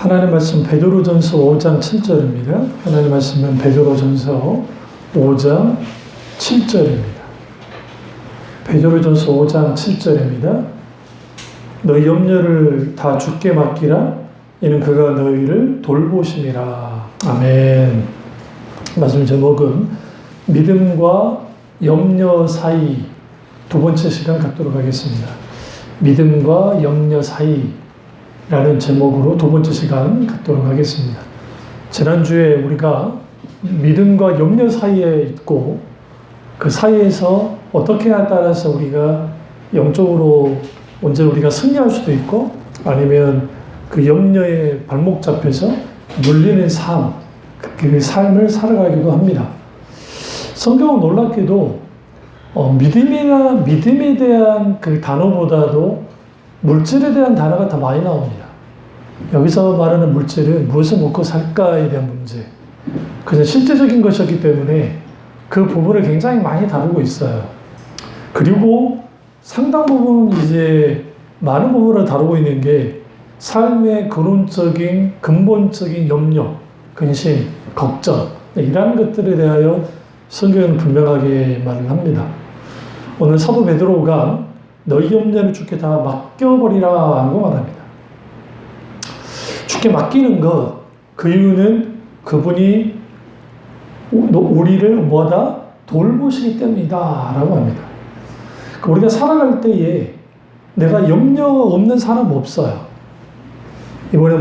하나님 말씀 베드로전서 5장 7절입니다. 하나님 말씀은 베드로전서 5장 7절입니다. 베드로전서 5장 7절입니다. 너희 염려를 다 주께 맡기라. 이는 그가 너희를 돌보심이라. 아멘. 말씀 제목은 믿음과 염려 사이 두 번째 시간 갖도록 하겠습니다. 믿음과 염려 사이라는 제목으로 두 번째 시간 갖도록 하겠습니다. 지난주에 우리가 믿음과 염려 사이에 있고 그 사이에서 어떻게 하에 따라서 우리가 영적으로 언제 우리가 승리할 수도 있고 아니면 그 염려에 발목 잡혀서 눌리는 삶, 그 삶을 살아가기도 합니다. 성경은 놀랍게도 믿음에 대한 그 단어보다도 물질에 대한 단어가 더 많이 나옵니다. 여기서 말하는 물질은 무엇을 먹고 살까에 대한 문제. 그래서 실제적인 것이었기 때문에 그 부분을 굉장히 많이 다루고 있어요. 그리고 상당 부분 이제 많은 부분을 다루고 있는 게 삶의 근원적인, 근본적인 염려, 근심, 걱정, 이러한 것들에 대하여 성경은 분명하게 말을 합니다. 오늘 사도 베드로가 너희 염려를 주께 다 맡겨버리라 하고 말합니다. 주께 맡기는 것, 그 이유는 그분이 우리를 뭐다? 돌보시기 때문이다 라고 합니다. 우리가 살아갈 때에 내가 염려 없는 사람 없어요. 이번에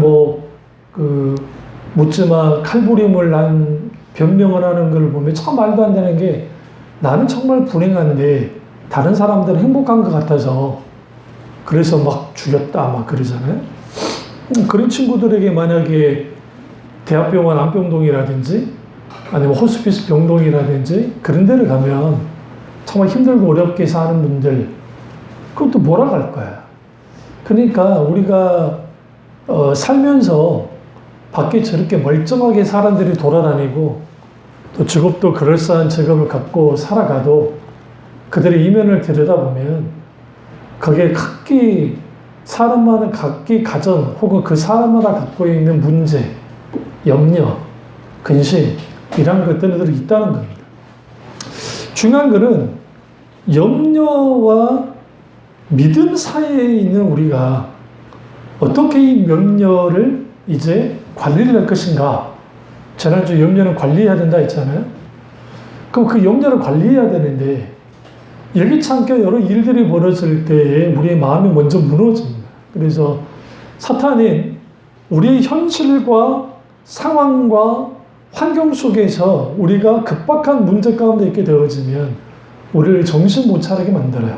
묻지마 칼부림을 난 변명을 하는 걸 보면 참 말도 안 되는 게 나는 정말 불행한데 다른 사람들은 행복한 것 같아서 그래서 막 죽였다 막 그러잖아요. 그런 친구들에게 만약에 대학병원 안병동이라든지 아니면 호스피스 병동이라든지 그런 데를 가면 정말 힘들고 어렵게 사는 분들 그럼 또 몰아갈 거야. 그러니까 우리가 살면서 밖에 저렇게 멀쩡하게 사람들이 돌아다니고 또 직업도 그럴싸한 직업을 갖고 살아가도 그들의 이면을 들여다보면 거기에 각기 사람마다 각기 가정 혹은 그 사람마다 갖고 있는 문제, 염려, 근심 이런 것들이 있다는 겁니다. 중요한 것은 염려와 믿음 사이에 있는 우리가 어떻게 이 염려를 이제 관리를 할 것인가. 지난주 염려는 관리해야 된다 했잖아요. 그럼 그 염려를 관리해야 되는데 예기치 않게 여러 일들이 벌어질 때에 우리의 마음이 먼저 무너집니다. 그래서 사탄은 우리의 현실과 상황과 환경 속에서 우리가 급박한 문제 가운데 있게 되어지면 우리를 정신 못 차리게 만들어요.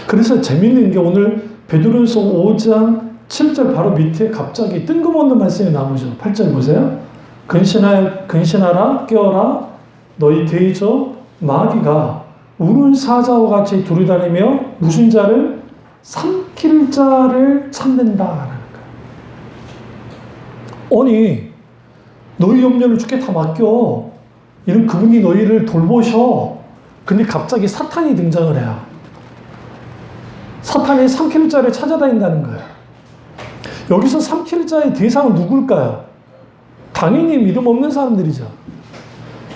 그래서 재밌는 게 오늘 베드로전서 5장 7절 바로 밑에 갑자기 뜬금없는 말씀이 나오죠. 8절 보세요. 근신하라 깨어라 너희 대적 마귀가 우는 사자와 같이 두루다니며 무슨 자를 삼킬 자를 찾는다라는 거예요. 아니 너희 염려를 주께 다 맡겨. 이런 그분이 너희를 돌보셔. 근데 갑자기 사탄이 등장을 해요. 사탄이 삼킬 자를 찾아다닌다는 거예요. 여기서 삼킬 자의 대상은 누굴까요? 당연히 믿음 없는 사람들이죠.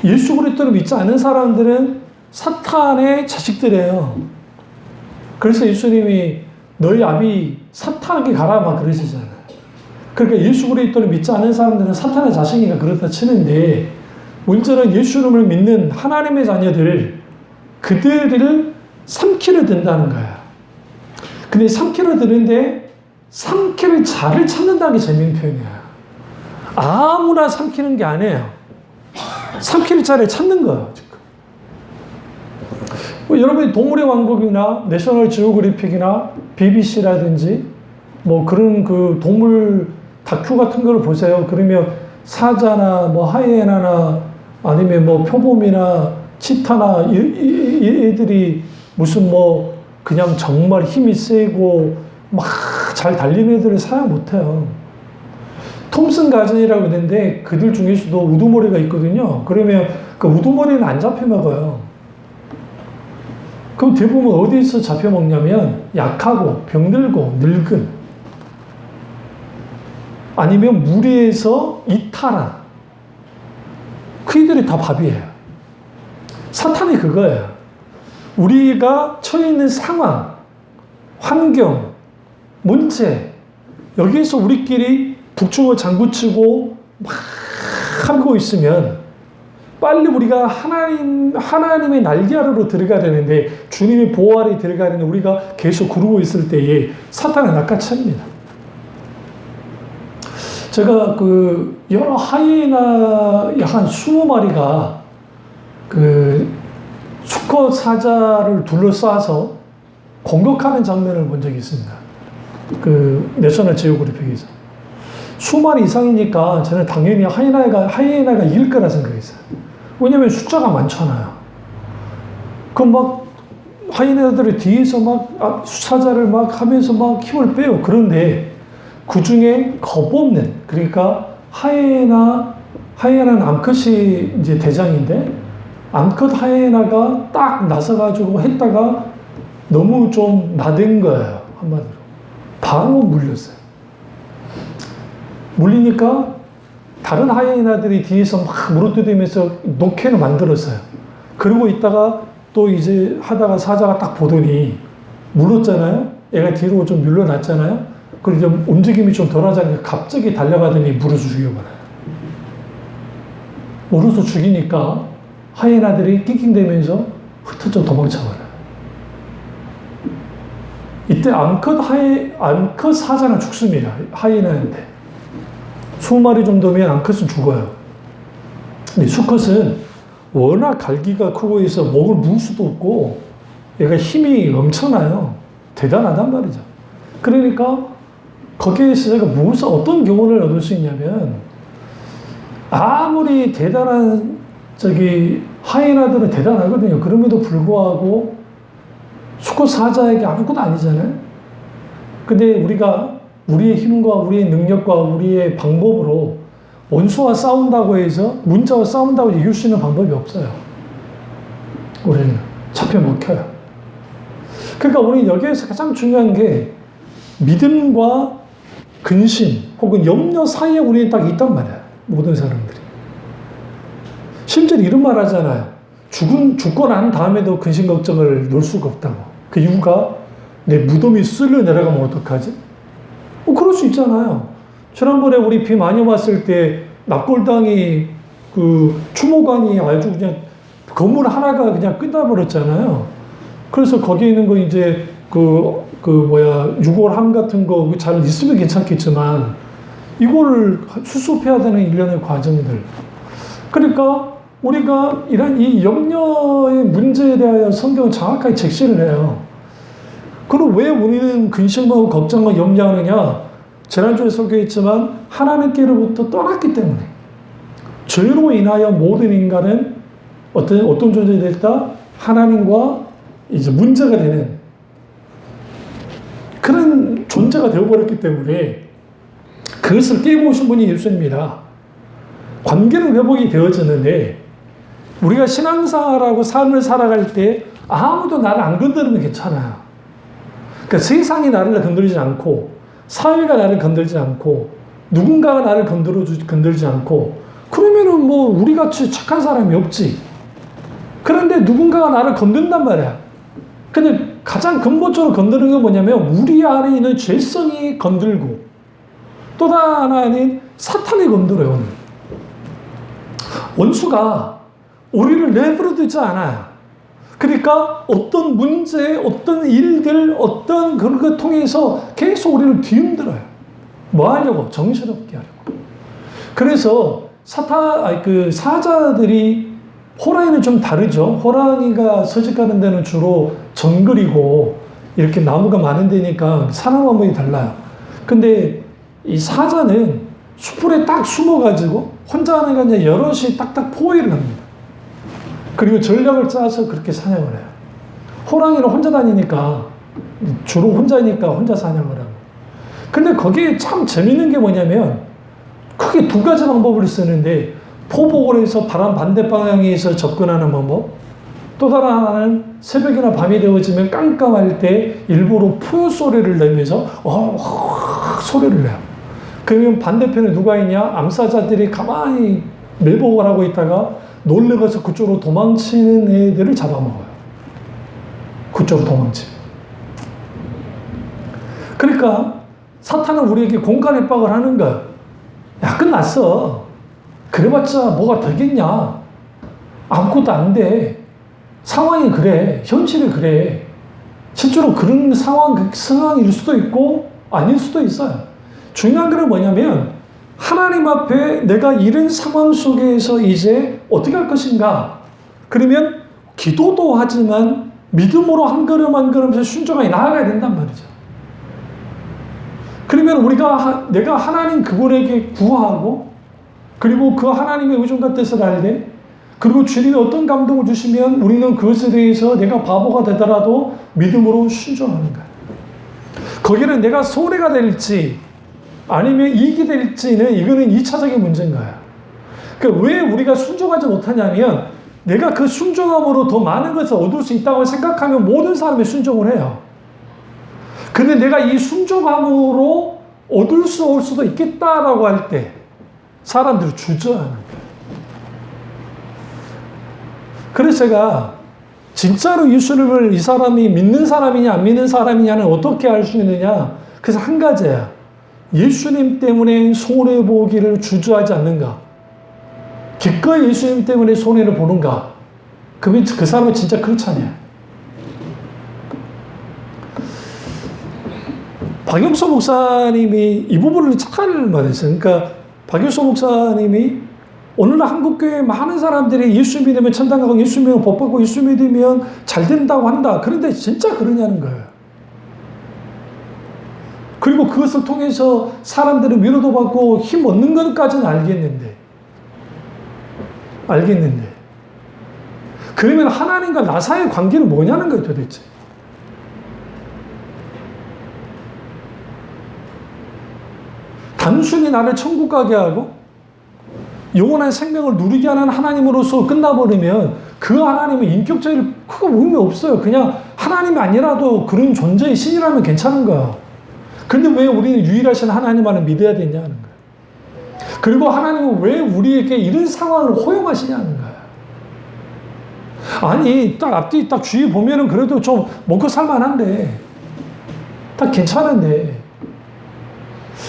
예수 그리스도를 믿지 않는 사람들은 사탄의 자식들이에요. 그래서 예수님이 너희 아비 사탄에게 가라 막 그러시잖아요. 그러니까 예수 그리스도를 믿지 않는 사람들은 사탄의 자식이니까 그렇다 치는데 문제는 예수님을 믿는 하나님의 자녀들 그들을 삼키려 든다는 거야. 근데 삼키려 드는데 삼킬 자를 찾는다는 게 재미있는 표현이야. 아무나 삼키는 게 아니에요. 삼킬 자를 찾는 거예요. 지금. 여러분이 동물의 왕국이나 내셔널 지오그래픽이나 BBC라든지 그런 그 동물 다큐 같은 걸 보세요. 그러면 사자나 하이에나나 아니면 표범이나 치타나 애들이 무슨 그냥 정말 힘이 세고 막 잘 달리는 애들을 사용 못해요. 톰슨 가전이라고 있는데 그들 중에서도 우두머리가 있거든요. 그러면 그 우두머리는 안 잡혀 먹어요. 그럼 대부분 어디서 잡혀 먹냐면 약하고 병들고 늙은 아니면 무리에서 이탈한 그이들이 다 밥이에요. 사탄이 그거예요. 우리가 처해 있는 상황, 환경, 문제, 여기에서 우리끼리 북치고 장구치고 막 하고 있으면 빨리 우리가 하나님의 날개 아래로 들어가야 되는데, 주님의 보호 아래 들어가야 되는데 우리가 계속 구르고 있을 때에 사탄은 낚아챕니다. 제가 여러 하이에나 한 20마리가 수컷 사자를 둘러싸서 공격하는 장면을 본 적이 있습니다. 내셔널 지오그래픽에서. 수마리 이상이니까 저는 당연히 하이에나가 이길 거라 생각했어요. 왜냐면 숫자가 많잖아요. 하이에나들이 뒤에서 사자를 하면서 힘을 빼요. 그런데 그 중에 겁없는, 그러니까 하이에나는 암컷이 이제 대장인데, 암컷 하이에나가 딱 나서가지고 했다가 너무 좀 나댄 거예요. 한마디로. 바로 물렸어요. 물리니까 다른 하이에나들이 뒤에서 물어뜯으면서 녹회를 만들었어요. 그러고 있다가 또 이제 하다가 사자가 딱 보더니 물었잖아요. 얘가 뒤로 좀 물러났잖아요. 그리고 좀 움직임이 좀 덜하자니까 갑자기 달려가더니 물어서 죽여버려요. 물어서 죽이니까 하이에나들이 낑낑대면서 흩어져 도망쳐버려요. 이때 암컷 사자는 죽습니다. 하이에나한테. 20마리 정도면 암컷은 죽어요. 근데 수컷은 워낙 갈기가 크고 해서 목을 물 수도 없고 얘가 힘이 엄청나요. 대단하단 말이죠. 그러니까 거기에서 제가 어떤 교훈을 얻을 수 있냐면, 아무리 대단한 하이에나들은 대단하거든요. 그럼에도 불구하고 수컷 사자에게 아무것도 아니잖아요. 근데 우리가 우리의 힘과 우리의 능력과 우리의 방법으로 원수와 싸운다고 해서, 문자와 싸운다고 해서 이길 수 있는 방법이 없어요. 우리는 잡혀 먹혀요. 그러니까 우리 여기에서 가장 중요한 게 믿음과 근심 혹은 염려 사이에 우리는 딱 있단 말이야. 모든 사람들이. 심지어 이런 말 하잖아요. 죽고 난 다음에도 근심 걱정을 놓을 수가 없다고. 그 이유가 내 무덤이 쓸려 내려가면 어떡하지? 그럴 수 있잖아요. 지난번에 우리 비 많이 왔을 때 납골당이 추모관이 아주 그냥 건물 하나가 그냥 끝나버렸잖아요. 그래서 거기에 있는 거 이제 6월함 같은 거 잘 있으면 괜찮겠지만 이걸 수습해야 되는 일련의 과정들. 그러니까 우리가 이런 이 염려의 문제에 대하여 성경은 정확하게 제시를 해요. 그럼 왜 우리는 근심하고 걱정과 염려하느냐? 지난주에 설교했지만 하나님께로부터 떠났기 때문에. 죄로 인하여 모든 인간은 어떤 존재가 됐다? 하나님과 이제 문제가 되는 그런 존재가 되어버렸기 때문에 그것을 깨고 오신 분이 예수님이라 관계는 회복이 되어졌는데, 우리가 신앙생활하고 삶을 살아갈 때 아무도 나를 안 건드리면 괜찮아요. 그러니까 세상이 나를 건드리지 않고, 사회가 나를 건들지 않고, 누군가가 나를 건들지 않고, 그러면은 우리같이 착한 사람이 없지. 그런데 누군가가 나를 건든단 말이야. 근데 가장 근본적으로 건드는 건 뭐냐면, 우리 안에 있는 죄성이 건들고, 또 하나는 사탄이 건드려요, 오늘. 원수가 우리를 내버려 두지 않아요. 그러니까 어떤 문제, 어떤 일들, 어떤 그런 것 통해서 계속 우리를 뒤흔들어요. 뭐 하려고? 정신없게 하려고. 그래서 사자들이 호랑이는 좀 다르죠. 호랑이가 서식하는 데는 주로 정글이고 이렇게 나무가 많은 데니까 사람 방법이 달라요. 근데 이 사자는 수풀에 딱 숨어가지고 혼자 하는 게 아니라 여럿이 딱딱 포위를 합니다. 그리고 전략을 짜서 그렇게 사냥을 해요. 호랑이는 혼자 다니니까, 주로 혼자니까 혼자 사냥을 하고. 근데 거기에 참 재밌는 게 뭐냐면, 크게 두 가지 방법을 쓰는데, 포복을 해서 바람 반대 방향에서 접근하는 방법, 또 다른 하나는 새벽이나 밤이 되어지면 깜깜할 때 일부러 푸 소리를 내면서 소리를 내요. 그러면 반대편에 누가 있냐? 암사자들이 가만히 매복을 하고 있다가 놀래가서 그쪽으로 도망치는 애들을 잡아먹어요. 그쪽으로 도망치면. 그러니까 사탄은 우리에게 공간 협박을 하는 거야. 야, 끝났어. 그래봤자 뭐가 되겠냐. 아무것도 안 돼. 상황이 그래. 현실이 그래. 실제로 그런 상황일 수도 있고 아닐 수도 있어요. 중요한 건 뭐냐면 하나님 앞에 내가 이런 상황 속에서 이제 어떻게 할 것인가. 그러면 기도도 하지만 믿음으로 한 걸음 한 걸음씩 순종하게 나아가야 된단 말이죠. 그러면 내가 하나님 그분에게 구하고 그리고 그 하나님의 의존과 뜻을 알되 그리고 주님이 어떤 감동을 주시면 우리는 그것에 대해서 내가 바보가 되더라도 믿음으로 순종하는 거예요. 거기는 내가 손해가 될지 아니면 이익이 될지는 이거는 2차적인 문제인 거야. 그러니까 왜 우리가 순종하지 못하냐면 내가 그 순종함으로 더 많은 것을 얻을 수 있다고 생각하면 모든 사람이 순종을 해요. 근데 내가 이 순종함으로 얻을 수도 있겠다라고 할 때 사람들이 주저하는 거예요. 그래서 제가 진짜로 예수님을 이 사람이 믿는 사람이냐 안 믿는 사람이냐는 어떻게 알 수 있느냐. 그래서 한 가지야. 예수님 때문에 손해보기를 주저하지 않는가. 기꺼이 예수님 때문에 손해를 보는가. 그러면 그 사람은 진짜 크리스찬이야. 박영서 목사님이 이 부분을 잘 말했어요. 그러니까 박영서 목사님이 오늘날 한국교회 많은 사람들이 예수 믿으면 천당 가고 예수 믿으면 복 받고 예수 믿으면 잘 된다고 한다. 그런데 진짜 그러냐는 거예요. 그리고 그것을 통해서 사람들은 위로도 받고 힘 얻는 것까지는 알겠는데 그러면 하나님과 나 사이의 관계는 뭐냐는 거예요 도대체. 단순히 나를 천국 가게 하고 영원한 생명을 누리게 하는 하나님으로서 끝나버리면 그 하나님은 인격적인 크고 의미 없어요. 그냥 하나님이 아니라도 그런 존재의 신이라면 괜찮은 거야. 근데 왜 우리는 유일하신 하나님만을 믿어야 되냐는 거야. 그리고 하나님은 왜 우리에게 이런 상황을 허용하시냐는 거야. 아니 앞뒤 딱 주위에 보면은 그래도 좀 먹고 살만한데 딱 괜찮은데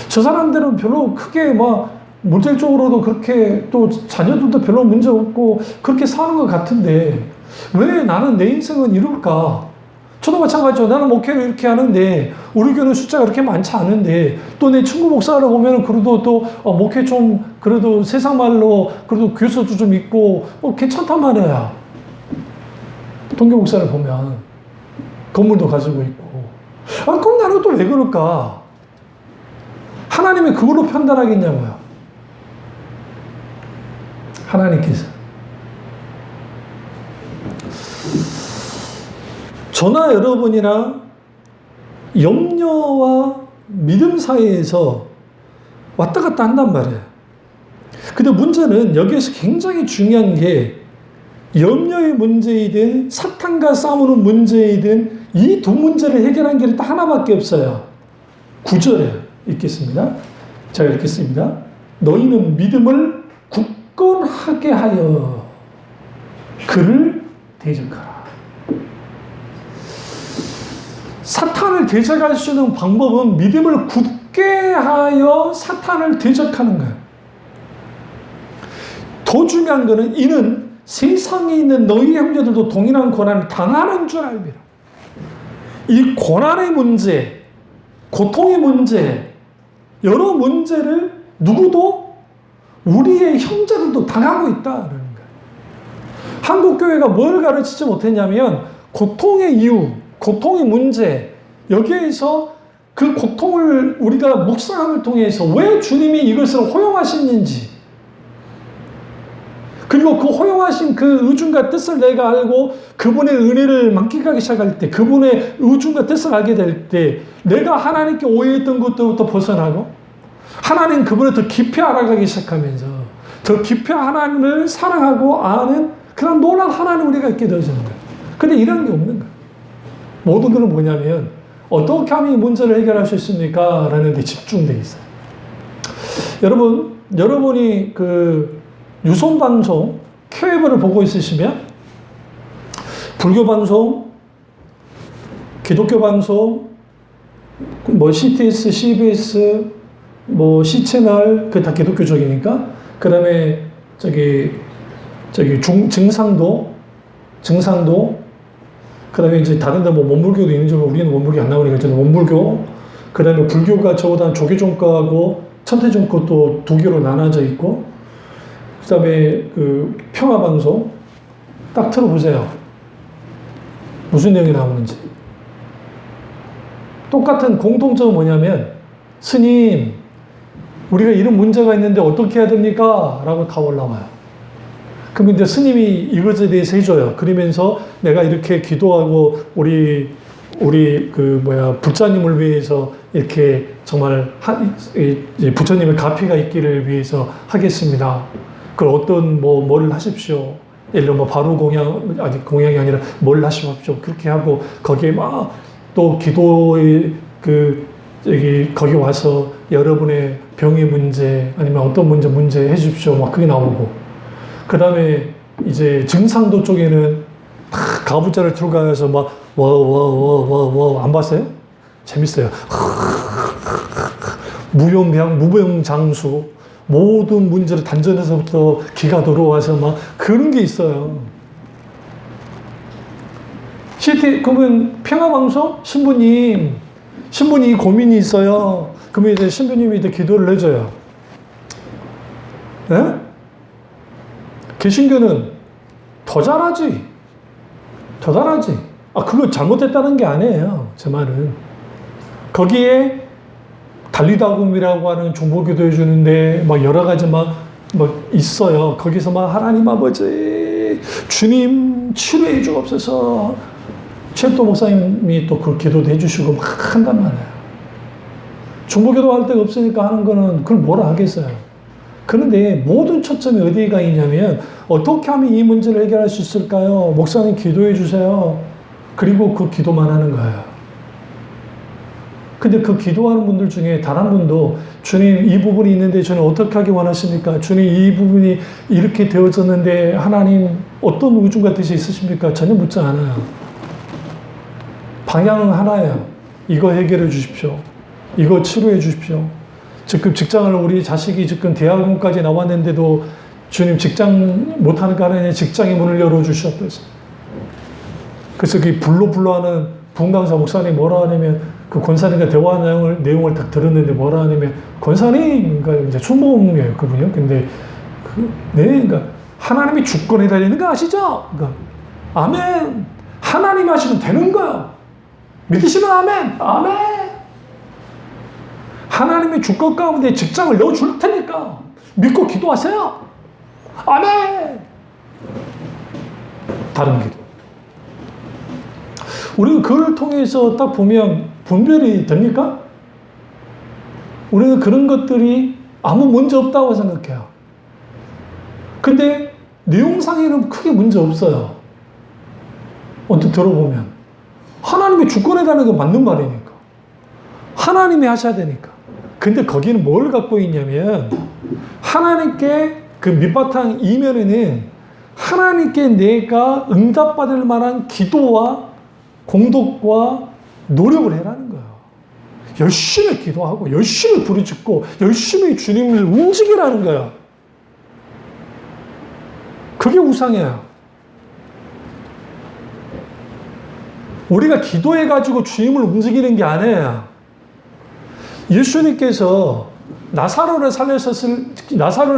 저 사람들은 별로 크게 물질적으로도 그렇게 또 자녀들도 별로 문제 없고 그렇게 사는 것 같은데 왜 나는 내 인생은 이럴까? 저도 마찬가지죠. 나는 목회를 이렇게 하는데 우리 교회는 숫자가 그렇게 많지 않은데 또 내 친구 목사를 보면 그래도 또 목회 좀 그래도 세상 말로 그래도 교수도 좀 있고 괜찮단 말이야. 동교 목사를 보면 건물도 가지고 있고 그럼 나는 또 왜 그럴까? 하나님이 그걸로 판단하겠냐고요. 하나님께서 저나 여러분이랑 염려와 믿음 사이에서 왔다 갔다 한단 말이에요. 근데 문제는 여기에서 굉장히 중요한 게 염려의 문제이든 사탄과 싸우는 문제이든 이 두 문제를 해결한 길이 딱 하나밖에 없어요. 9절에 읽겠습니다. 제가 읽겠습니다. 너희는 믿음을 굳건하게 하여 그를 대적하라. 사탄을 대적할 수 있는 방법은 믿음을 굳게 하여 사탄을 대적하는 거예요. 더 중요한 것은 이는 세상에 있는 너희 형제들도 동일한 고난을 당하는 줄 알미라. 이 고난의 문제, 고통의 문제, 여러 문제를 누구도 우리의 형제들도 당하고 있다는 거예요. 한국교회가 뭘 가르치지 못했냐면 고통의 이유, 고통의 문제, 여기에서 그 고통을 우리가 묵상함을 통해서 왜 주님이 이것을 허용하시는지 그리고 그 허용하신 그 의중과 뜻을 내가 알고 그분의 은혜를 만끽하기 시작할 때 그분의 의중과 뜻을 알게 될 때 내가 하나님께 오해했던 것부터 벗어나고 하나님 그분을 더 깊이 알아가기 시작하면서 더 깊이 하나님을 사랑하고 아는 그런 놀라운 하나님 우리가 있게 되어지는 거예요. 근데 이런 게 없는 거예요. 모든 것은 뭐냐면 어떻게 하면 이 문제를 해결할 수 있습니까? 라는 데 집중되어 있어요. 여러분이 그 유선방송, 케이블을 보고 있으시면 불교 방송, 기독교 방송, 뭐 CTS, CBS, 뭐 C채널, 그 다 기독교적이니까. 그 다음에 증상도, 그 다음에 이제 다른 데 뭐 원불교도 있는지 우리는 원불교 안 나오니까 저는 원불교, 그 다음에 불교가 저보다 조계종과하고 천태종과 또 두 개로 나눠져 있고, 그 다음에 그 평화방송 딱 틀어보세요. 무슨 내용이 나오는지. 똑같은 공통점은 뭐냐면, 스님, 우리가 이런 문제가 있는데 어떻게 해야 됩니까? 라고 다 올라와요. 그럼 이제 스님이 이것에 대해서 해줘요. 그러면서 내가 이렇게 기도하고 부처님을 위해서 이렇게 정말 부처님의 가피가 있기를 위해서 하겠습니다. 그걸 어떤 뭐를 하십시오. 예를 들어 바로 공양이 아니라 뭘 하십시오. 그렇게 하고 거기에 막 또 기도의 거기 와서 여러분의 병의 문제 아니면 어떤 문제 해주십시오. 막 그게 나오고. 그 다음에 이제 증상도 쪽에는 가부좌를 들어가서 막 안 봤어요? 재밌어요. 무병장수 모든 문제를 단전에서부터 기가 들어와서 막 그런 게 있어요. 그러면 평화방송 신부님 고민이 있어요. 그러면 이제 신부님이 이제 기도를 해줘요. 네? 개신교는 더 잘하지. 그거 잘못했다는 게 아니에요. 제 말은. 거기에 달리다금이라고 하는 중보기도 해주는데 막 여러 가지 막 있어요. 거기서 막 하나님 아버지 주님 치료해 주옵소서. 최도 목사님이 또 그 기도도 해주시고 막 한단 말이에요. 중보기도 할 데가 없으니까 하는 거는 그걸 뭐라 하겠어요. 그런데 모든 초점이 어디에 가 있냐면 어떻게 하면 이 문제를 해결할 수 있을까요? 목사님 기도해 주세요. 그리고 그 기도만 하는 거예요. 근데 그 기도하는 분들 중에 단 한 분도 주님 이 부분이 있는데 저는 어떻게 하기 원하십니까? 주님 이 부분이 이렇게 되어졌는데 하나님 어떤 의중과 뜻이 있으십니까? 전혀 묻지 않아요. 방향은 하나예요. 이거 해결해 주십시오. 이거 치료해 주십시오. 지금 직장을 우리 자식이 지금 대학원까지 나왔는데도 주님 직장 못하니까 하나님 직장의 문을 열어주셨어요. 그래서 그 불로하는 분강사 목사님이 뭐라 하냐면 그 권사님과 대화 내용을 딱 들었는데 뭐라 하냐면 권사님, 그러니까 이제 순복음이에요 그분이요. 근데 그러니까 하나님이 주권에 달리는 거 아시죠? 그러니까 아멘. 하나님 하시면 되는 거야. 믿으시면 아멘. 하나님이 주권 가운데 직장을 넣어줄 테니까 믿고 기도하세요. 아멘. 다른 기도. 우리는 그걸 통해서 딱 보면 분별이 됩니까? 우리는 그런 것들이 아무 문제 없다고 생각해요. 근데 내용상에는 크게 문제 없어요. 언뜻 들어보면. 하나님이 주권해달라는 건 맞는 말이니까. 하나님이 하셔야 되니까. 근데 거기는 뭘 갖고 있냐면 하나님께 그 밑바탕 이면에는 하나님께 내가 응답받을 만한 기도와 공덕과 노력을 해라는 거예요. 열심히 기도하고 열심히 부르짖고 열심히 주님을 움직이라는 거예요. 그게 우상이에요. 우리가 기도해가지고 주님을 움직이는 게 아니에요. 예수님께서 나사로를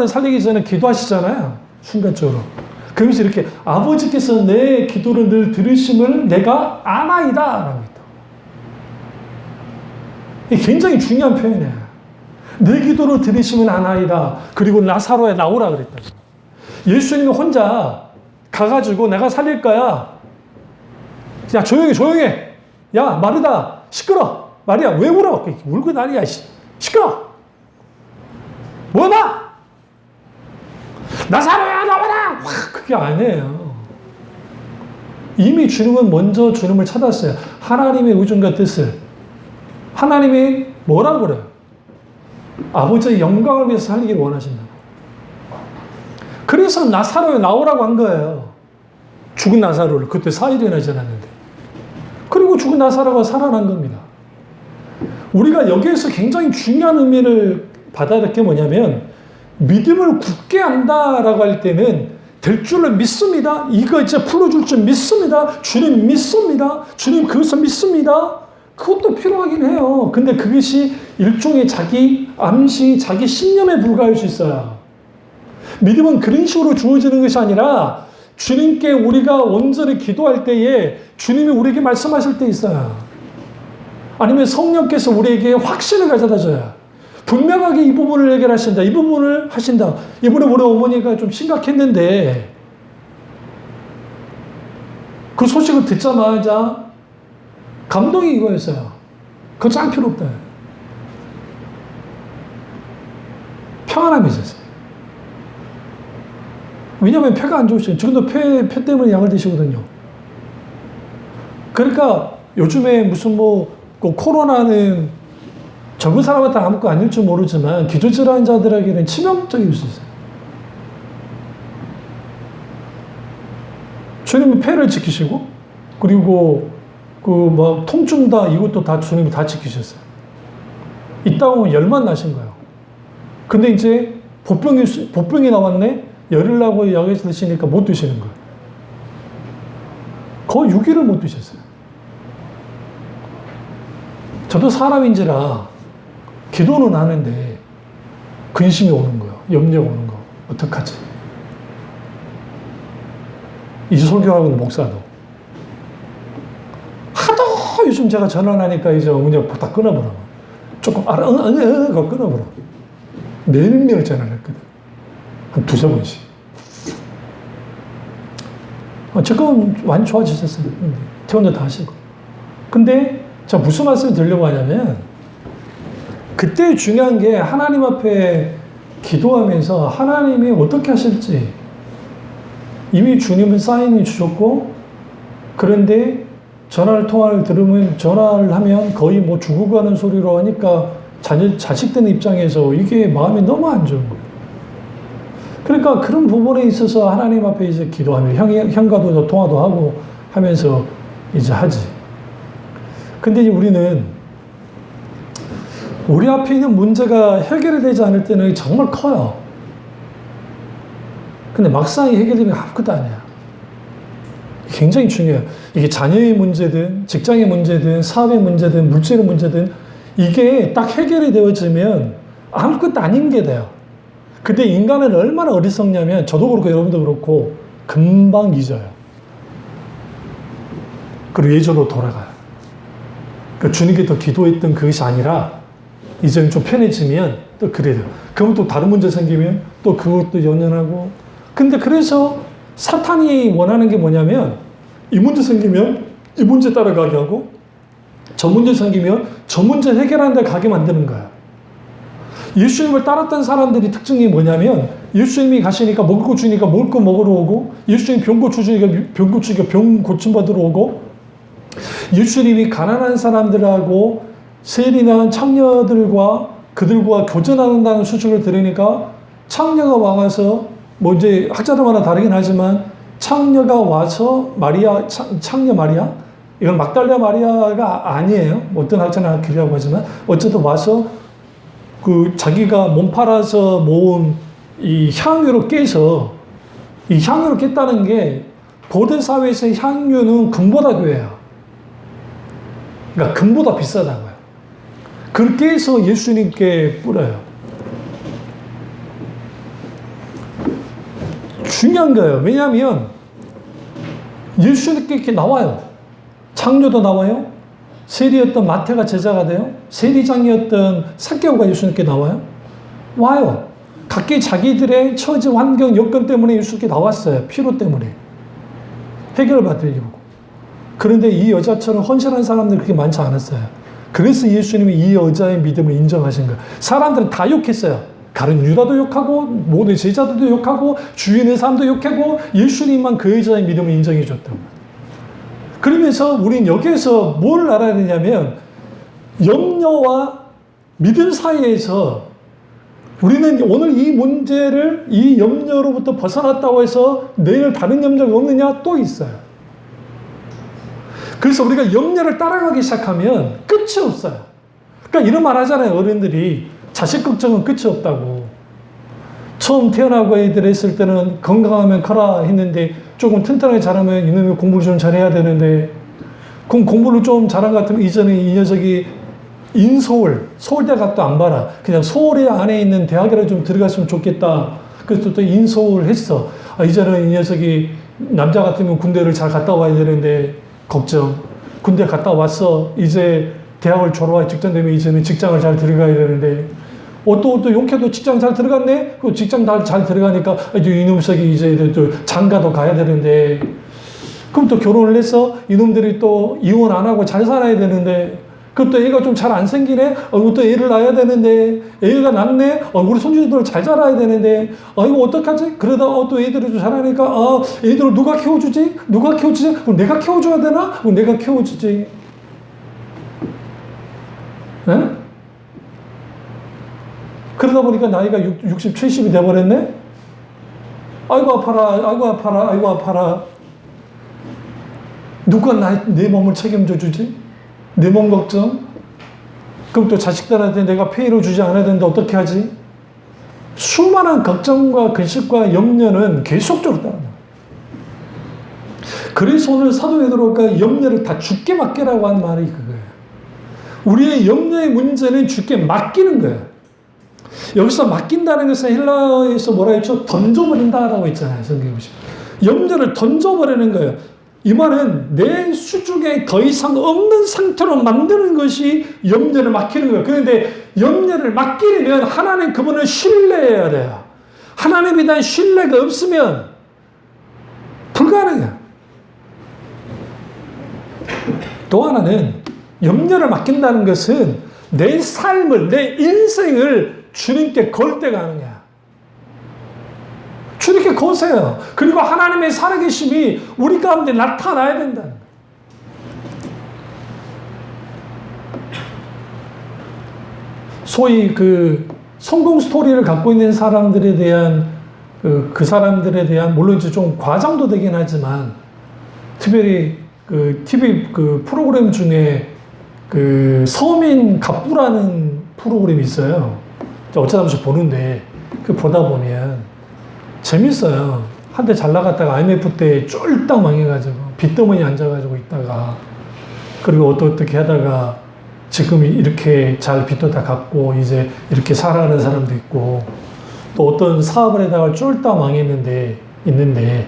살리기 전에 기도하시잖아요. 순간적으로. 그러면서 이렇게 아버지께서 내 기도를 늘 들으심을 내가 아나이다. 라고 했다. 이게 굉장히 중요한 표현이에요. 내 기도를 들으시면 아나이다. 그리고 나사로에 나오라 그랬다. 예수님이 혼자 가가지고 내가 살릴 거야. 야, 조용해. 야, 마르다. 시끄러. 마리아, 왜 울어? 울고 난리야. 시끄러. 뭐나? 나사로야, 나와라! 그게 아니에요. 이미 주님은 먼저 주님을 찾았어요. 하나님의 의중과 뜻을. 하나님이 뭐라고 그래요? 아버지의 영광을 위해서 살기를 원하신다. 그래서 나사로에 나오라고 한 거예요. 죽은 나사로를. 그때 4일이나 지났는데. 그리고 죽은 나사로가 살아난 겁니다. 우리가 여기에서 굉장히 중요한 의미를 받아들일 게 뭐냐면, 믿음을 굳게 한다라고 할 때는 될 줄로 믿습니다. 이거 이제 풀어줄 줄 믿습니다. 주님 믿습니다. 주님 그것을 믿습니다. 그것도 필요하긴 해요. 근데 그것이 일종의 자기 암시, 자기 신념에 불과할 수 있어요. 믿음은 그런 식으로 주어지는 것이 아니라 주님께 우리가 온전히 기도할 때에 주님이 우리에게 말씀하실 때 있어요. 아니면 성령께서 우리에게 확신을 가져다 줘요. 분명하게 이 부분을 해결하신다. 이 부분을 하신다. 이번에 우리 어머니가 좀 심각했는데 그 소식을 듣자마자 감동이 이거였어요. 그거 짤 필요 없다. 평안함이 있었어요. 왜냐하면 폐가 안 좋으시죠. 지금도 폐 때문에 약을 드시거든요. 그러니까 요즘에 무슨 그 코로나는 젊은 사람한테 아무것도 아닐 줄 모르지만 기저질환자들에게는 치명적일 수 있어요. 주님은 폐를 지키시고, 그리고 통증 이것도 다 주님이 다 지키셨어요. 있다 보면 열만 나신 거예요. 근데 이제 보병이 나왔네? 열을 나고 약을 드시니까 못 드시는 거예요. 거의 6일을 못 드셨어요. 저도 사람인지라 기도는 하는데 근심이 오는 거예요. 염려가 오는 거. 어떡하지? 이설교하고 목사도. 하도 요즘 제가 전화하니까 이제 그냥 다 끊어버려. 조금 그거 끊어버려. 매일매일 전화를 했거든. 한 2-3번씩. 지금 많이 좋아지셨어요. 퇴원도 다 하시고. 근데 제가 무슨 말씀을 드리려고 하냐면, 그때 중요한 게 하나님 앞에 기도하면서 하나님이 어떻게 하실지, 이미 주님은 사인을 주셨고, 그런데 통화를 들으면, 전화를 하면 거의 죽고 가는 소리로 하니까 자식된 입장에서 이게 마음이 너무 안 좋은 거예요. 그러니까 그런 부분에 있어서 하나님 앞에 이제 기도하며 형과도 통화도 하고 하면서 이제 하지. 근데 우리는 우리 앞에 있는 문제가 해결이 되지 않을 때는 정말 커요. 근데 막상 해결되면 아무것도 아니야. 굉장히 중요해요. 이게 자녀의 문제든, 직장의 문제든, 사업의 문제든, 물질의 문제든, 이게 딱 해결이 되어지면 아무것도 아닌 게 돼요. 근데 인간은 얼마나 어리석냐면, 저도 그렇고 여러분도 그렇고, 금방 잊어요. 그리고 예전으로 돌아가요. 그러니까 주님께 더 기도했던 그것이 아니라, 이제는 좀 편해지면 또 그래요. 그러면 또 다른 문제 생기면 또 그것도 연연하고. 근데 그래서 사탄이 원하는 게 뭐냐면, 이 문제 생기면 이 문제 따라가게 하고, 저 문제 생기면 저 문제 해결하는 데 가게 만드는 거야. 예수님을 따랐던 사람들이 특징이 뭐냐면, 예수님이 가시니까 먹을 거 주니까 먹을 거 먹으러 오고, 예수님이 병 고쳐주니까 병 고치니까 병 고침받으러 오고, 예수님이 가난한 사람들하고 세리난 창녀들과 그들과 교제나눈다는 수식을 들으니까 창녀가 와서 이제 학자들마다 다르긴 하지만, 창녀가 와서 창녀 마리아? 이건 막달라 마리아가 아니에요. 어떤 학자는 그리라고 하지만, 어쨌든 와서 자기가 몸 팔아서 모은 이 향유로 깨서, 이 향유로 깼다는 게 고대 사회에서의 향유는 금보다 귀해요. 그러니까 금보다 비싸다고요. 그렇게 해서 예수님께 뿌려요. 중요한 거예요. 왜냐하면 예수님께 이렇게 나와요. 창녀도 나와요. 세리였던 마태가 제자가 돼요. 세리장이었던 삭개오가 예수님께 나와요. 와요. 각기 자기들의 처지, 환경, 여건 때문에 예수님께 나왔어요. 필요 때문에. 해결을 받으려고. 그런데 이 여자처럼 헌신한 사람들이 그렇게 많지 않았어요. 그래서 예수님이 이 여자의 믿음을 인정하신 거예요. 사람들은 다 욕했어요. 다른 유다도 욕하고, 모든 제자들도 욕하고, 주위에 있는 사람도 욕하고, 예수님만 그 여자의 믿음을 인정해 줬다고. 그러면서 우린 여기에서 뭘 알아야 되냐면, 염려와 믿음 사이에서 우리는 오늘 이 문제를, 이 염려로부터 벗어났다고 해서 내일 다른 염려가 없느냐? 또 있어요. 그래서 우리가 염려를 따라가기 시작하면 끝이 없어요. 그러니까 이런 말 하잖아요. 어른들이 자식 걱정은 끝이 없다고. 처음 태어나고 애들 했을 때는 건강하면 커라 했는데 조금 튼튼하게 자라면 이놈이 공부를 좀 잘해야 되는데, 그럼 공부를 좀 잘한 것 같으면 이전에 이 녀석이 인서울, 서울대 갔다 안 봐라. 그냥 서울에 안에 있는 대학이라도 좀 들어갔으면 좋겠다. 그래서 또 인서울 했어. 아, 이제는 이 녀석이 남자 같으면 군대를 잘 갔다 와야 되는데 걱정. 군대 갔다 왔어. 이제 대학을 졸업할 직전 되면 이제는 직장을 잘 들어가야 되는데, 또 용케도 직장 잘 들어갔네? 그 직장 잘 들어가니까 이제 이놈석이 이제 또 장가도 가야 되는데, 그럼 또 결혼을 해서 이놈들이 또 이혼 안 하고 잘 살아야 되는데, 그것도 애가 좀 잘 안 생기네? 또 애를 낳아야 되는데, 애가 낳네? 우리 손주들 잘 자라야 되는데, 이거 어떡하지? 그러다가 또 애들이 좀 자라니까, 애들을 누가 키워주지? 누가 키워주지? 그럼 내가 키워줘야 되나? 그럼 내가 키워주지. 에? 그러다 보니까 나이가 60, 70이 돼버렸네? 아이고 아파라, 아이고 아파라, 아이고 아파라. 누가 내 몸을 책임져 주지? 내 몸 걱정? 그럼 또 자식들한테 내가 페이를 주지 않아야 되는데 어떻게 하지? 수많은 걱정과 근심과 염려는 계속적으로 따라옵니다. 그래서 오늘 사도 베드로가 염려를 다 주께 맡기라고 하는 말이 그거예요. 우리의 염려의 문제는 주께 맡기는 거예요. 여기서 맡긴다는 것은 헬라어에서 뭐라 했죠? 던져버린다라고 했잖아요. 성경에 보시면. 염려를 던져버리는 거예요. 이 말은 내 수중에 더 이상 없는 상태로 만드는 것이 염려를 맡기는 거예요. 그런데 염려를 맡기려면 하나님 그분을 신뢰해야 돼요. 하나님에 대한 신뢰가 없으면 불가능해요. 또 하나는 염려를 맡긴다는 것은 내 삶을, 내 인생을 주님께 걸 때가 하는 거야. 주님께 거세요. 그리고 하나님의 살아계심이 우리 가운데 나타나야 된다는 거야. 소위 그 성공 스토리를 갖고 있는 사람들에 대한 그 사람들에 대한, 물론 이제 좀 과장도 되긴 하지만, 특별히 그 TV 그 프로그램 중에 그 서민 갑부라는 프로그램이 있어요. 어쩌다 한 번씩 보는데, 그 보다 보면 재밌어요. 한때 잘 나갔다가 IMF 때 쫄딱 망해가지고 빚더머니 앉아가지고 있다가, 그리고 어떻게 하다가 지금 이렇게 잘 빚도 다 갚고 이제 이렇게 살아가는 사람도 있고, 또 어떤 사업을 하다가 쫄딱 망했는데, 있는데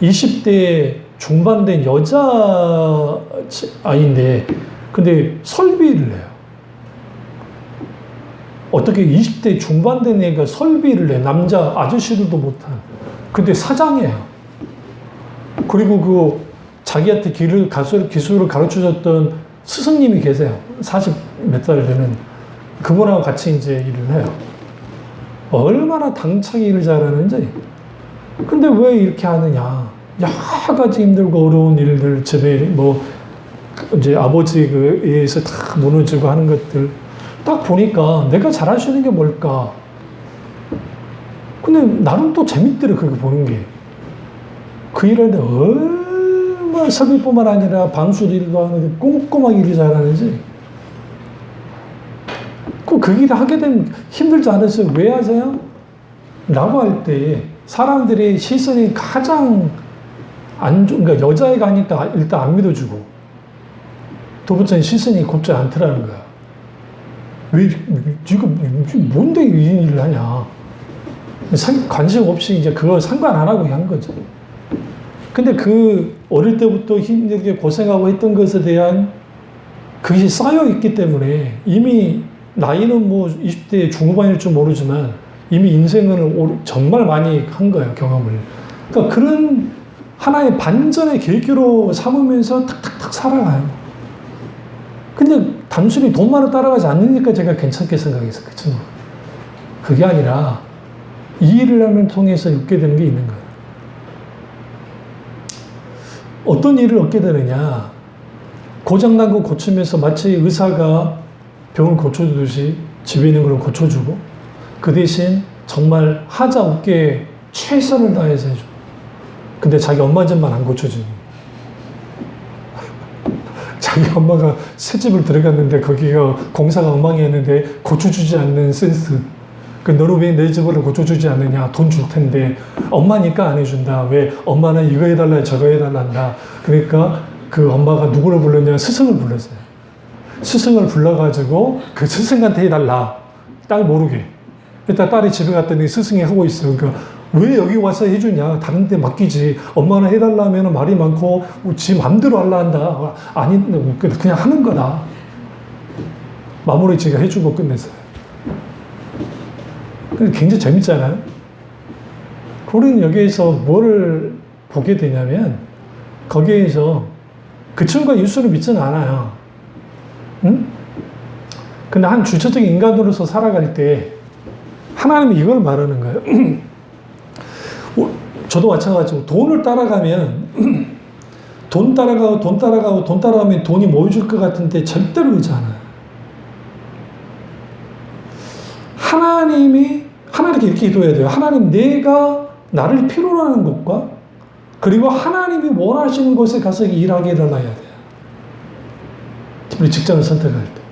20대 중반 된 여자 아이인데, 근데 설비를 해요. 어떻게 20대 중반 된 애가 설비를 해? 남자 아저씨들도 못한. 근데 사장이에요. 그리고 그 자기한테 기술을 가르쳐줬던 스승님이 계세요. 40 몇 살 되는 그분하고 같이 이제 일을 해요. 얼마나 당차게 일을 잘하는지. 근데 왜 이렇게 하느냐? 여러 가지 힘들고 어려운 일들, 집에 뭐 이제 아버지에 의해서 다 무너지고 하는 것들 딱 보니까 내가 잘할 수 있는 게 뭘까? 근데 나름 또 재밌더래, 그거 보는 게. 그 일하는데 얼마나 설비뿐만 아니라 방수 일도 하는데 꼼꼼하게 일을 잘하는지. 그 일을 하게 되면 힘들지 않았어요? 왜 하세요? 라고 할 때 사람들의 시선이 가장 그러니까 여자애가 하니까 일단 안 믿어주고, 두 번째는 시선이 곱지 않더라는 거야. 왜, 지금 뭔데 이 일을 하냐. 관심 없이 이제 그걸 상관 안 하고 한 거죠. 근데 그 어릴 때부터 힘들게 고생하고 했던 것에 대한 그것이 쌓여 있기 때문에 이미 나이는 뭐 20대 중후반일 줄 모르지만 이미 인생을 정말 많이 한 거예요, 경험을. 그러니까 그런 하나의 반전의 계기로 삼으면서 탁탁탁 살아가요. 근데 단순히 돈만을 따라가지 않으니까 제가 괜찮게 생각했어요. 그쵸? 그게 아니라 이 일을 하면 통해서 얻게 되는 게 있는 거예요. 어떤 일을 얻게 되느냐. 고장난 거 고치면서 마치 의사가 병을 고쳐주듯이 집에 있는 걸 고쳐주고, 그 대신 정말 하자 없게 최선을 다해서 해줘. 근데 자기 엄마 집만 안 고쳐주니. 자기 엄마가 새집을 들어갔는데 거기가 공사가 엉망이었는데 고쳐주지 않는 센스. 그 너는 왜 내 집을 고쳐주지 않느냐? 돈 줄 텐데. 엄마니까 안 해준다. 왜? 엄마는 이거 해달라 저거 해달라 한다. 그러니까 그 엄마가 누구를 불렀냐? 스승을 불렀어요. 스승을 불러가지고 그 스승한테 해달라. 딸 모르게. 일단 딸이 집에 갔더니 스승이 하고 있어. 그러니까 왜 여기 와서 해주냐? 다른 데 맡기지. 엄마는 해달라면 말이 많고 지 맘대로 하려 한다. 아니, 그냥 하는 거다. 마무리 지가 해주고 끝냈어요. 굉장히 재밌잖아요. 우리는 여기에서 뭐를 보게 되냐면 거기에서 그 친구가 예수를 믿지는 않아요. 응? 근데 한 주체적인 인간으로서 살아갈 때 하나님이 이걸 말하는 거예요. 저도 마찬가지고 돈을 따라가면 돈 따라가면 돈이 모여줄 것 같은데 절대로 그렇지 않아요. 하나님께 이렇게 기도해야 돼요. 하나님, 내가 나를 필요로 하는 것과 그리고 하나님이 원하시는 곳에 가서 일하게 해달라 해야 돼요. 우리 직장을 선택할 때.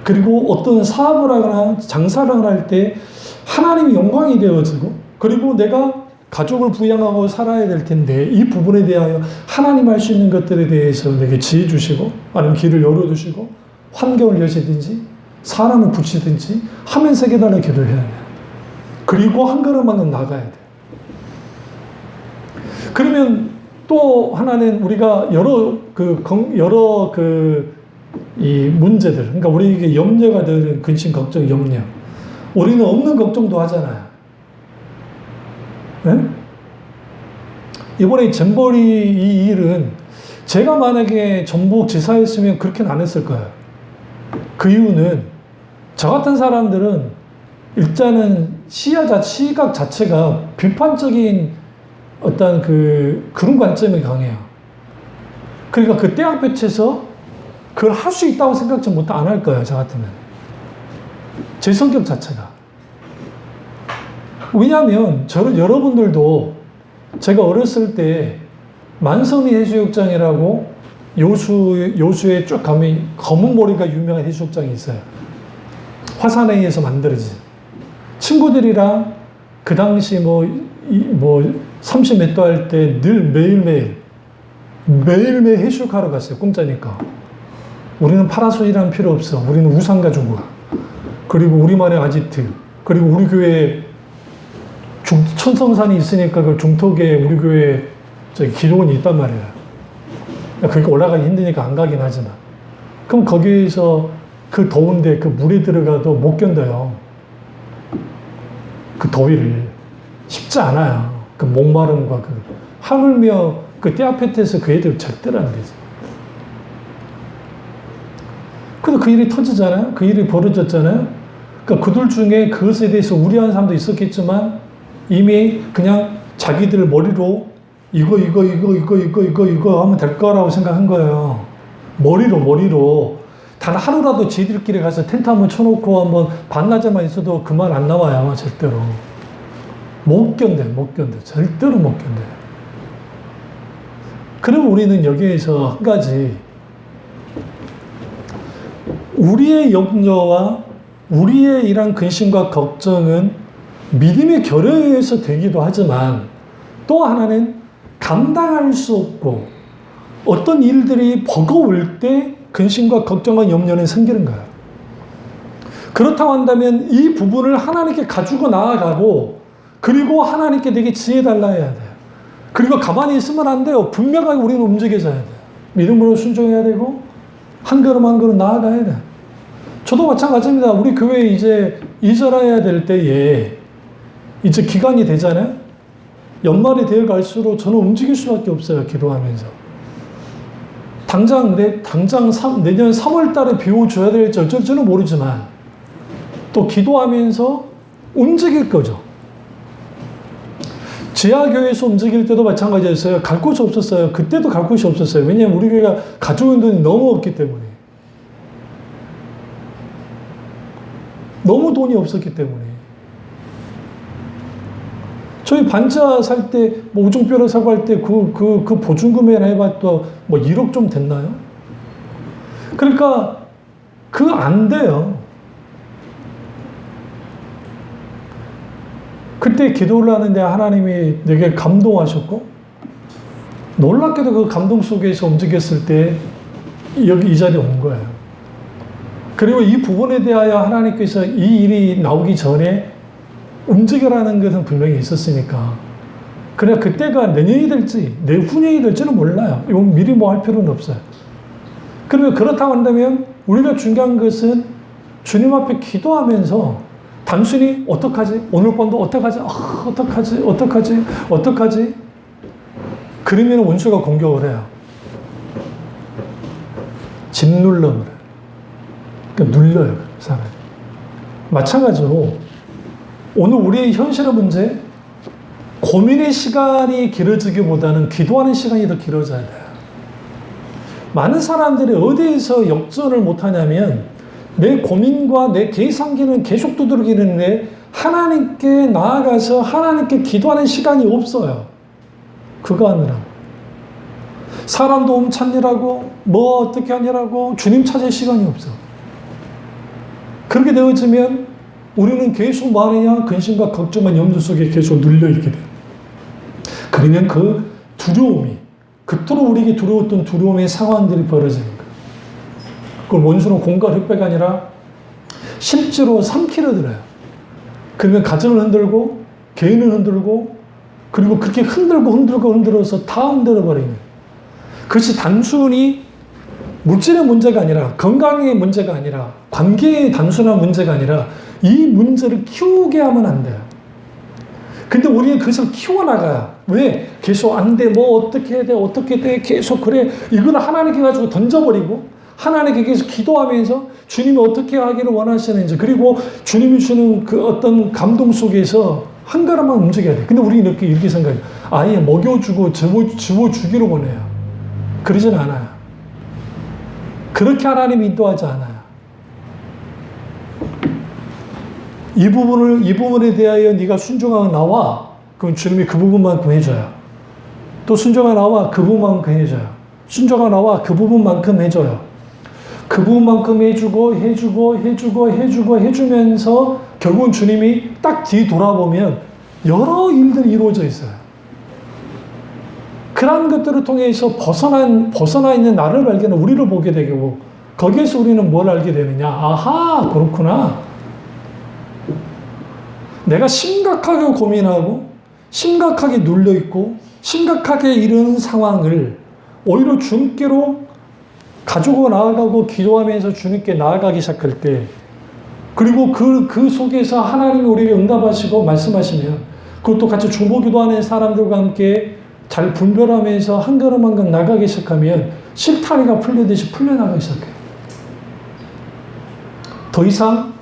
그리고 어떤 사업을 하거나 장사를 할 때 하나님이 영광이 되어지고 그리고 내가 가족을 부양하고 살아야 될 텐데 이 부분에 대하여 하나님 할 수 있는 것들에 대해서 내게 지혜 주시고 아니면 길을 열어두시고 환경을 여시든지 사람을 붙이든지 하면서 해달라고 기도를 해야 돼요. 그리고 한 걸음만 나가야 돼요. 그러면 또 하나는 우리가 이 문제들, 그러니까 우리에게 염려가 되는 근심, 걱정, 염려. 우리는 없는 걱정도 하잖아요. 네? 이번에 잼버리 이 일은 제가 만약에 전북 지사였으면 그렇게는 안 했을 거예요. 그 이유는 저 같은 사람들은 일단은 시각 자체가 비판적인 어떤 그런 관점이 강해요. 그러니까 그 대학볕에서 그걸 할 수 있다고 생각지 못 안 할 거예요, 저 같으면. 제 성격 자체가. 왜냐하면 여러분들도 제가 어렸을 때 만선이 해수욕장이라고 요수에 쭉 가면 검은 모래가 유명한 해수욕장이 있어요. 화산에의해서 만들어진. 친구들이랑 그 당시 30몇 도 할 때 늘 매일매일 해수욕하러 갔어요. 공짜니까. 우리는 파라솔이라는 필요 없어. 우리는 우산 가지고 가. 그리고 우리만의 아지트. 그리고 우리 교회 천성산이 있으니까 그 중턱에 우리 교회 기록원이 있단 말이에요. 그게 올라가기 힘드니까 안 가긴 하지만. 그럼 거기에서 그 더운데 그 물에 들어가도 못 견뎌요. 그 더위를. 쉽지 않아요. 그 목마름과 하물며 그 떼아페트에서 그 애들 절대로 안 되죠. 근데 그 일이 터지잖아요. 그 일이 벌어졌잖아요. 그러니까 그들 중에 그것에 대해서 우려하는 사람도 있었겠지만 이미 그냥 자기들 머리로 이거 하면 될 거라고 생각한 거예요. 머리로. 단 하루라도 지들끼리 가서 텐트 한번 쳐놓고 한번 반나절만 있어도 그 말 안 나와요. 절대로. 못 견뎌. 절대로 못 견뎌요. 그럼 우리는 여기에서 한 가지 우리의 염려와 우리의 이런 근심과 걱정은 믿음의 결여에 의해서 되기도 하지만 또 하나는 감당할 수 없고 어떤 일들이 버거울 때 근심과 걱정과 염려는 생기는 거예요. 그렇다고 한다면 이 부분을 하나님께 가지고 나아가고 그리고 하나님께 내게 지혜 달라 해야 돼요. 그리고 가만히 있으면 안 돼요. 분명하게 우리는 움직여져야 돼요. 믿음으로 순종해야 되고 한 걸음 한 걸음 나아가야 돼요. 저도 마찬가지입니다. 우리 교회에 이제 이전해야 될 때에 이제 기간이 되잖아요. 연말이 되어 갈수록 저는 움직일 수밖에 없어요. 기도하면서. 당장 내년 3월 달에 비워줘야 될지 어쩔지는 모르지만 또 기도하면서 움직일 거죠. 지하교회에서 움직일 때도 마찬가지였어요. 갈 곳이 없었어요. 그때도 갈 곳이 없었어요. 왜냐하면 우리 교회가 가족 인원이 너무 없기 때문에. 너무 돈이 없었기 때문에. 저희 반차 살 때, 뭐 우중뼈를 사고 할 때 그 보증금이나 해봐도 뭐 1억 좀 됐나요? 그러니까 안 돼요. 그때 기도를 하는데 하나님이 내게 감동하셨고, 놀랍게도 그 감동 속에서 움직였을 때 여기 이 자리에 온 거예요. 그리고 이 부분에 대하여 하나님께서 이 일이 나오기 전에 움직여라는 것은 분명히 있었으니까. 그러나 그때가 내년이 될지 내후년이 될지는 몰라요. 이건 미리 뭐 할 필요는 없어요. 그러면 그렇다고 한다면 우리가 중요한 것은 주님 앞에 기도하면서 단순히 어떡하지? 오늘 밤도 어떡하지? 어떡하지? 그러면 원수가 공격을 해요. 짓눌러 버려요. 그러니까 눌려요, 사람이. 마찬가지로 오늘 우리의 현실의 문제, 고민의 시간이 길어지기보다는 기도하는 시간이 더 길어져야 돼요. 많은 사람들이 어디에서 역전을 못하냐면 내 고민과 내 계산기는 계속 두드러기는데 하나님께 나아가서 하나님께 기도하는 시간이 없어요. 그거 하느라. 사람 도움 찾느라고 뭐 어떻게 하느라고 주님 찾을 시간이 없어. 그렇게 되어지면 우리는 계속 뭐 하느냐? 근심과 걱정과 염두 속에 계속 눌려있게 돼요. 그러면 그 두려움이, 그토록 우리에게 두려웠던 두려움의 상황들이 벌어지는 거예요. 그걸 원수는 공과 흑배가 아니라 실제로 삼키려 들어요. 그러면 가정을 흔들고, 개인을 흔들고, 그리고 그렇게 흔들어서 다 흔들어 버리는 거예요. 그것이 단순히 물질의 문제가 아니라, 건강의 문제가 아니라, 관계의 단순한 문제가 아니라, 이 문제를 키우게 하면 안 돼요. 근데 우리는 그것을 키워나가요. 왜? 계속 안 돼, 뭐 어떻게 해야 돼, 어떻게 돼, 계속 그래. 이걸 하나님께 가지고 던져버리고, 하나님께 계속 기도하면서 주님이 어떻게 하기를 원하시는지, 그리고 주님이 주는 그 어떤 감동 속에서 한 걸음만 움직여야 돼. 근데 우리는 이렇게 생각해요. 아예 먹여주고 지워주기로 원해요. 그러진 않아요. 그렇게 하나님이 인도하지 않아요. 이 부분에 대하여 네가 순종하고 나와. 그럼 주님이 그 부분만큼 해줘요. 또 순종하고 나와. 그 부분만큼 해줘요. 순종하고 나와. 그 부분만큼 해줘요. 그 부분만큼 해주면서 결국은 주님이 딱 뒤 돌아보면 여러 일들이 이루어져 있어요. 그런 것들을 통해서 벗어나 있는 나를 발견해 우리를 보게 되고, 거기에서 우리는 뭘 알게 되느냐? 아하, 그렇구나. 내가 심각하게 고민하고, 심각하게 눌려있고, 심각하게 이런 상황을 오히려 주님께로 가지고 나아가고 기도하면서 주님께 나아가기 시작할 때, 그리고 그 속에서 하나님이 우리에게 응답하시고 말씀하시면, 그것도 같이 중보기도하는 사람들과 함께 잘 분별하면서 한 걸음 한 걸음 나가기 시작하면 실타래가 풀리듯이 풀려나가기 시작해요. 더 이상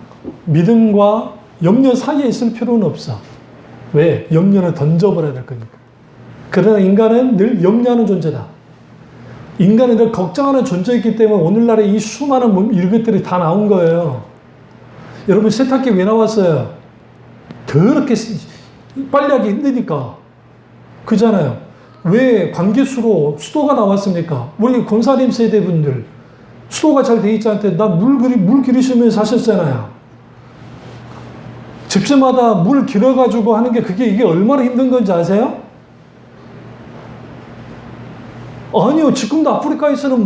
믿음과 염려 사이에 있을 필요는 없어. 왜? 염려는 던져버려야 될 거니까. 그러나 인간은 늘 염려하는 존재다. 인간은 늘 걱정하는 존재이기 때문에 오늘날의 이 수많은 이것들이 다 나온 거예요. 여러분, 세탁기 왜 나왔어요? 더럽게 빨리 하기 힘드니까. 그잖아요. 왜 관계수로 수도가 나왔습니까? 우리 권사님 세대분들 수도가 잘 돼 있지 않대. 물 기르시면서 하셨잖아요. 집집마다 물 길어가지고 하는 게 이게 얼마나 힘든 건지 아세요? 아니요. 지금도 아프리카에서는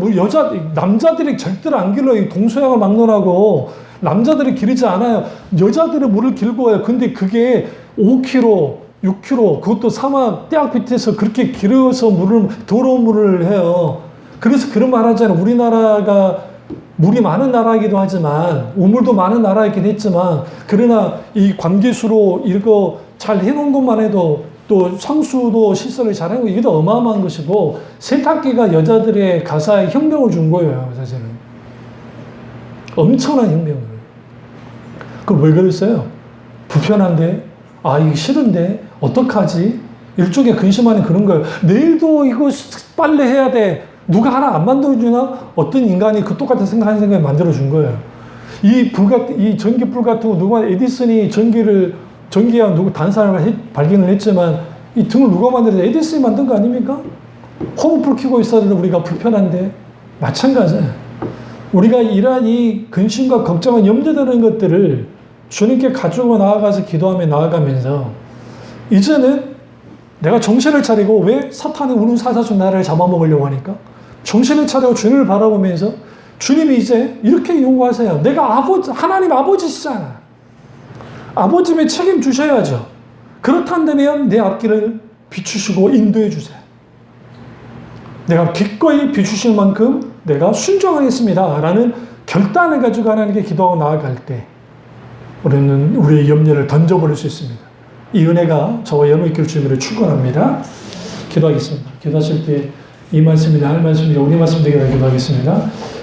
남자들이 절대로 안 길러요. 동서양을 막론하고 남자들이 기르지 않아요. 여자들이 물을 길고 와요. 근데 그게 5km, 6km, 그것도 사막 떼약 밑에서 그렇게 길어서 더러운 물을 해요. 그래서 그런 말 하잖아요. 우리나라가 물이 많은 나라이기도 하지만, 우물도 많은 나라이긴 했지만, 그러나 이 관계수로 이거 잘 해놓은 것만 해도 또 상수도 시설을 잘 해놓고 이게 더 어마어마한 것이고, 세탁기가 여자들의 가사에 혁명을 준 거예요, 사실은. 엄청난 혁명을. 그럼 왜 그랬어요? 불편한데? 이거 싫은데? 어떡하지? 일종의 근심하는 그런 거예요. 내일도 이거 빨래 해야 돼. 누가 하나 안 만들어주나? 어떤 인간이 그 똑같은 생각하는 생각을 만들어준 거예요. 이 전기불 같은 거 누가 에디슨이 전기야 누구 다른 사람을 발견을 했지만 이 등을 누가 만들었어? 에디슨이 만든 거 아닙니까? 홈불 켜고 있어도 우리가 불편한데 마찬가지예요. 우리가 이러한 이 근심과 걱정과 염려되는 것들을 주님께 가지고 나아가서 기도하며 나아가면서 이제는 내가 정신을 차리고 왜 사탄이 우는 사사수 나를 잡아먹으려고 하니까 정신을 차리고 주님을 바라보면서 주님이 이제 이렇게 요구하세요. 내가 하나님 아버지시잖아. 아버지면 책임주셔야죠. 그렇다면 내 앞길을 비추시고 인도해 주세요. 내가 기꺼이 비추실 만큼 내가 순종하겠습니다. 라는 결단을 가지고 하나님께 기도하고 나아갈 때 우리는 우리의 염려를 던져버릴 수 있습니다. 이 은혜가 저와 여러분 있기를 주님으로 축원합니다. 기도하겠습니다. 기도하실 때 이 말씀이 나의 말씀이 우리 말씀 되기를 기도하겠습니다.